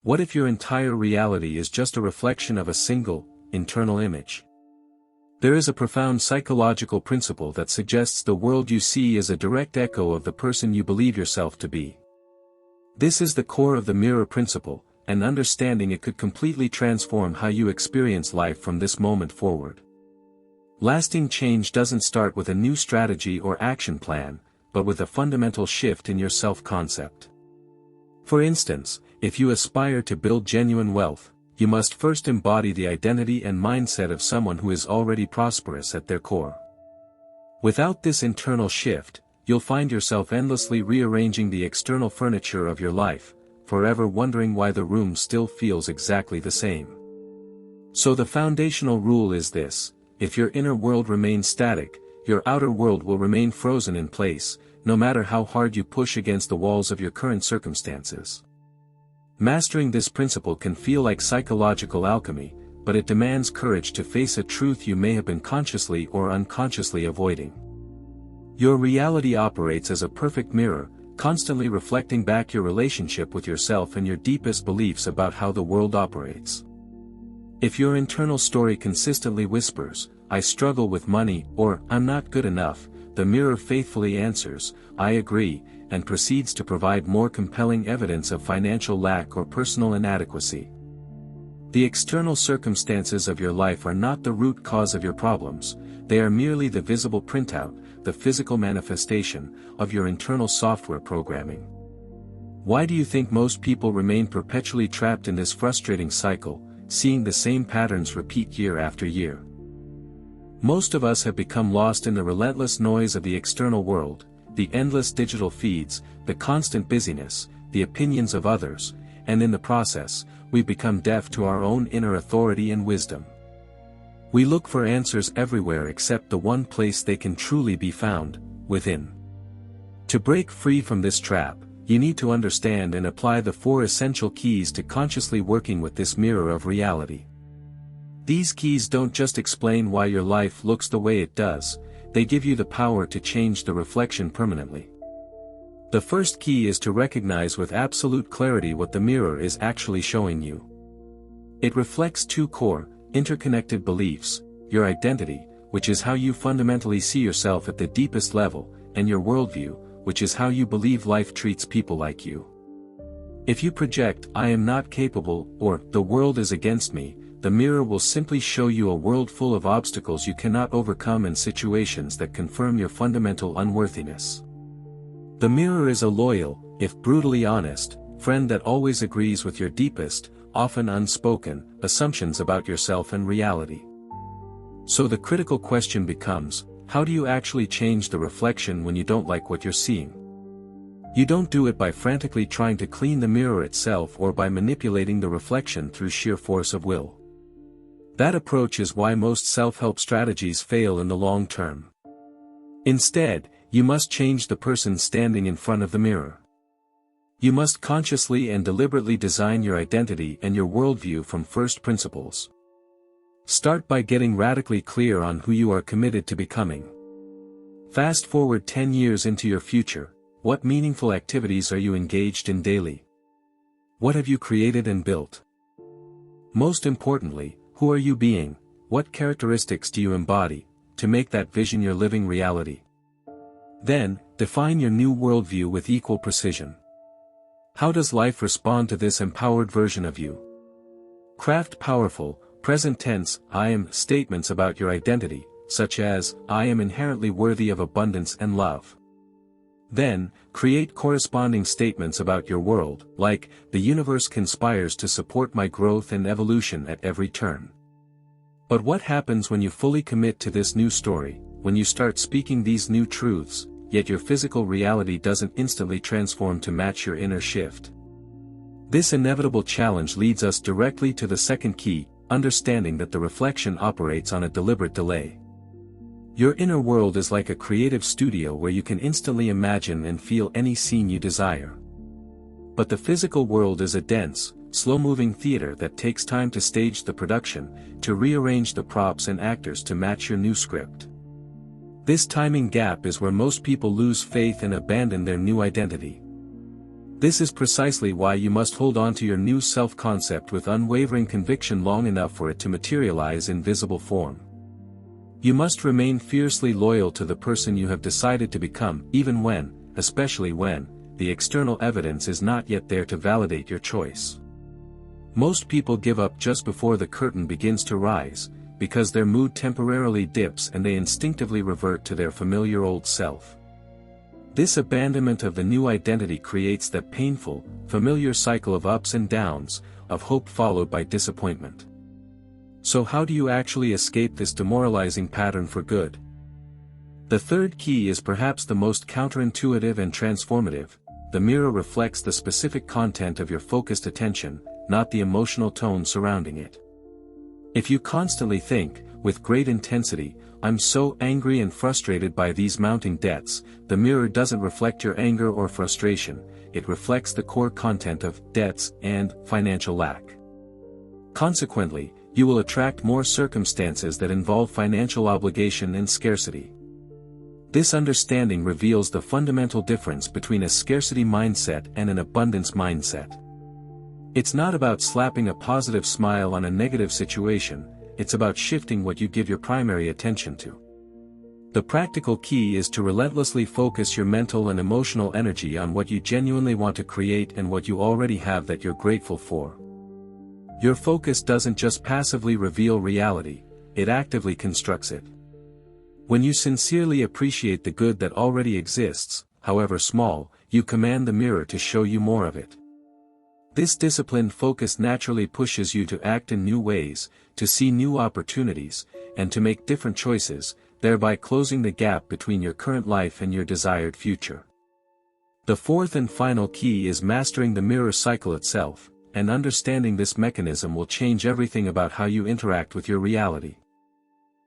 What if your entire reality is just a reflection of a single, internal image? There is a profound psychological principle that suggests the world you see is a direct echo of the person you believe yourself to be. This is the core of the mirror principle, and understanding it could completely transform how you experience life from this moment forward. Lasting change doesn't start with a new strategy or action plan, but with a fundamental shift in your self-concept. For instance, if you aspire to build genuine wealth, you must first embody the identity and mindset of someone who is already prosperous at their core. Without this internal shift, you'll find yourself endlessly rearranging the external furniture of your life, forever wondering why the room still feels exactly the same. So the foundational rule is this: if your inner world remains static, your outer world will remain frozen in place, no matter how hard you push against the walls of your current circumstances. Mastering this principle can feel like psychological alchemy, but it demands courage to face a truth you may have been consciously or unconsciously avoiding. Your reality operates as a perfect mirror, constantly reflecting back your relationship with yourself and your deepest beliefs about how the world operates. If your internal story consistently whispers, "I struggle with money," or "I'm not good enough," the mirror faithfully answers, "I agree," and proceeds to provide more compelling evidence of financial lack or personal inadequacy. The external circumstances of your life are not the root cause of your problems, they are merely the visible printout, the physical manifestation, of your internal software programming. Why do you think most people remain perpetually trapped in this frustrating cycle, seeing the same patterns repeat year after year? Most of us have become lost in the relentless noise of the external world, the endless digital feeds, the constant busyness, the opinions of others, and in the process, we become deaf to our own inner authority and wisdom. We look for answers everywhere except the one place they can truly be found, within. To break free from this trap, you need to understand and apply the 4 essential keys to consciously working with this mirror of reality. These keys don't just explain why your life looks the way it does, they give you the power to change the reflection permanently. The first key is to recognize with absolute clarity what the mirror is actually showing you. It reflects 2 core, interconnected beliefs: your identity, which is how you fundamentally see yourself at the deepest level, and your worldview, which is how you believe life treats people like you. If you project, "I am not capable," or "the world is against me," the mirror will simply show you a world full of obstacles you cannot overcome and situations that confirm your fundamental unworthiness. The mirror is a loyal, if brutally honest, friend that always agrees with your deepest, often unspoken, assumptions about yourself and reality. So the critical question becomes, how do you actually change the reflection when you don't like what you're seeing? You don't do it by frantically trying to clean the mirror itself or by manipulating the reflection through sheer force of will. That approach is why most self-help strategies fail in the long term. Instead, you must change the person standing in front of the mirror. You must consciously and deliberately design your identity and your worldview from first principles. Start by getting radically clear on who you are committed to becoming. Fast forward 10 years into your future, what meaningful activities are you engaged in daily? What have you created and built? Most importantly, who are you being? What characteristics do you embody, to make that vision your living reality? Then, define your new worldview with equal precision. How does life respond to this empowered version of you? Craft powerful, present tense, "I am" statements about your identity, such as, "I am inherently worthy of abundance and love." Then, create corresponding statements about your world, like, "The universe conspires to support my growth and evolution at every turn." But what happens when you fully commit to this new story, when you start speaking these new truths, yet your physical reality doesn't instantly transform to match your inner shift? This inevitable challenge leads us directly to the second key, understanding that the reflection operates on a deliberate delay. Your inner world is like a creative studio where you can instantly imagine and feel any scene you desire. But the physical world is a dense, slow-moving theater that takes time to stage the production, to rearrange the props and actors to match your new script. This timing gap is where most people lose faith and abandon their new identity. This is precisely why you must hold on to your new self-concept with unwavering conviction long enough for it to materialize in visible form. You must remain fiercely loyal to the person you have decided to become, even when, especially when, the external evidence is not yet there to validate your choice. Most people give up just before the curtain begins to rise, because their mood temporarily dips and they instinctively revert to their familiar old self. This abandonment of the new identity creates that painful, familiar cycle of ups and downs, of hope followed by disappointment. So how do you actually escape this demoralizing pattern for good? The third key is perhaps the most counterintuitive and transformative. The mirror reflects the specific content of your focused attention, not the emotional tone surrounding it. If you constantly think, with great intensity, "I'm so angry and frustrated by these mounting debts," the mirror doesn't reflect your anger or frustration, it reflects the core content of debts and financial lack. Consequently, you will attract more circumstances that involve financial obligation and scarcity. This understanding reveals the fundamental difference between a scarcity mindset and an abundance mindset. It's not about slapping a positive smile on a negative situation, it's about shifting what you give your primary attention to. The practical key is to relentlessly focus your mental and emotional energy on what you genuinely want to create and what you already have that you're grateful for. Your focus doesn't just passively reveal reality, it actively constructs it. When you sincerely appreciate the good that already exists, however small, you command the mirror to show you more of it. This disciplined focus naturally pushes you to act in new ways, to see new opportunities, and to make different choices, thereby closing the gap between your current life and your desired future. The fourth and final key is mastering the mirror cycle itself, and understanding this mechanism will change everything about how you interact with your reality.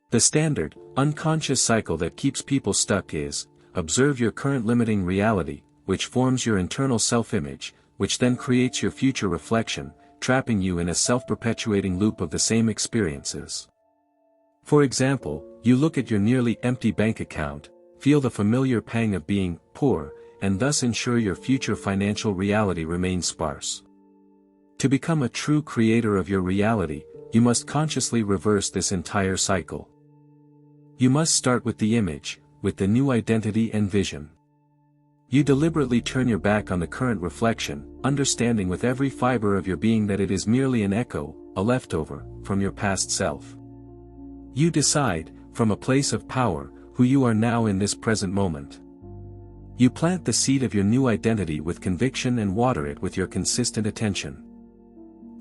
The standard, unconscious cycle that keeps people stuck is, observe your current limiting reality, which forms your internal self-image, which then creates your future reflection, trapping you in a self-perpetuating loop of the same experiences. For example, you look at your nearly empty bank account, feel the familiar pang of being poor, and thus ensure your future financial reality remains sparse. To become a true creator of your reality, you must consciously reverse this entire cycle. You must start with the image, with the new identity and vision. You deliberately turn your back on the current reflection, understanding with every fiber of your being that it is merely an echo, a leftover, from your past self. You decide, from a place of power, who you are now in this present moment. You plant the seed of your new identity with conviction and water it with your consistent attention.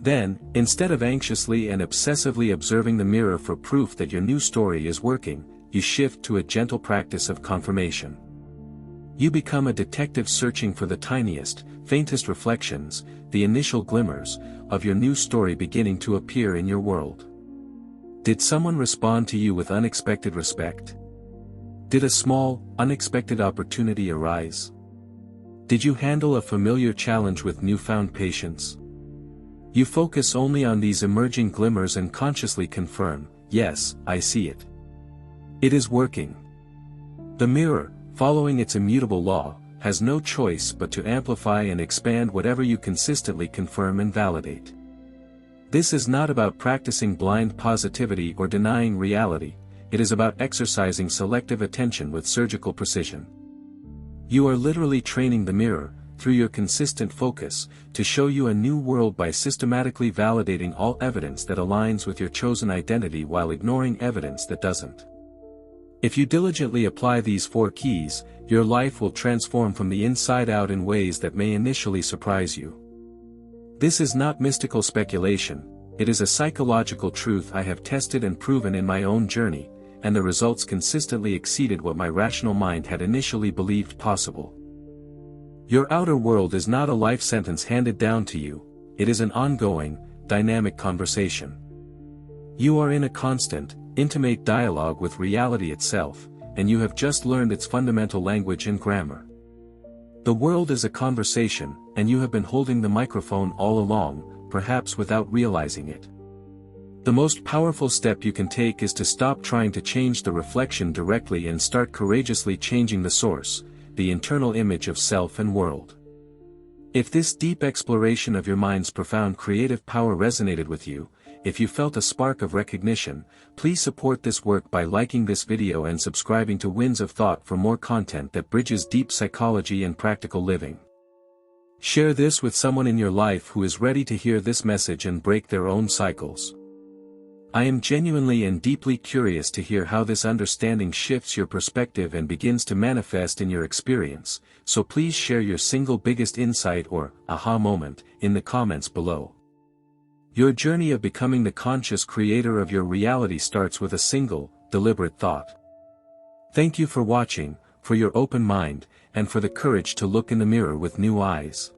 Then, instead of anxiously and obsessively observing the mirror for proof that your new story is working, you shift to a gentle practice of confirmation. You become a detective searching for the tiniest, faintest reflections, the initial glimmers, of your new story beginning to appear in your world. Did someone respond to you with unexpected respect? Did a small, unexpected opportunity arise? Did you handle a familiar challenge with newfound patience? You focus only on these emerging glimmers and consciously confirm, yes, I see it. It is working. The mirror, following its immutable law, has no choice but to amplify and expand whatever you consistently confirm and validate. This is not about practicing blind positivity or denying reality, it is about exercising selective attention with surgical precision. You are literally training the mirror, through your consistent focus, to show you a new world by systematically validating all evidence that aligns with your chosen identity while ignoring evidence that doesn't. If you diligently apply these 4 keys, your life will transform from the inside out in ways that may initially surprise you. This is not mystical speculation, it is a psychological truth I have tested and proven in my own journey, and the results consistently exceeded what my rational mind had initially believed possible. Your outer world is not a life sentence handed down to you, it is an ongoing, dynamic conversation. You are in a constant, intimate dialogue with reality itself, and you have just learned its fundamental language and grammar. The world is a conversation, and you have been holding the microphone all along, perhaps without realizing it. The most powerful step you can take is to stop trying to change the reflection directly and start courageously changing the source, the internal image of self and world. If this deep exploration of your mind's profound creative power resonated with you, if you felt a spark of recognition, please support this work by liking this video and subscribing to Winds of Thought for more content that bridges deep psychology and practical living. Share this with someone in your life who is ready to hear this message and break their own cycles. I am genuinely and deeply curious to hear how this understanding shifts your perspective and begins to manifest in your experience, so please share your single biggest insight or aha moment in the comments below. Your journey of becoming the conscious creator of your reality starts with a single, deliberate thought. Thank you for watching, for your open mind, and for the courage to look in the mirror with new eyes.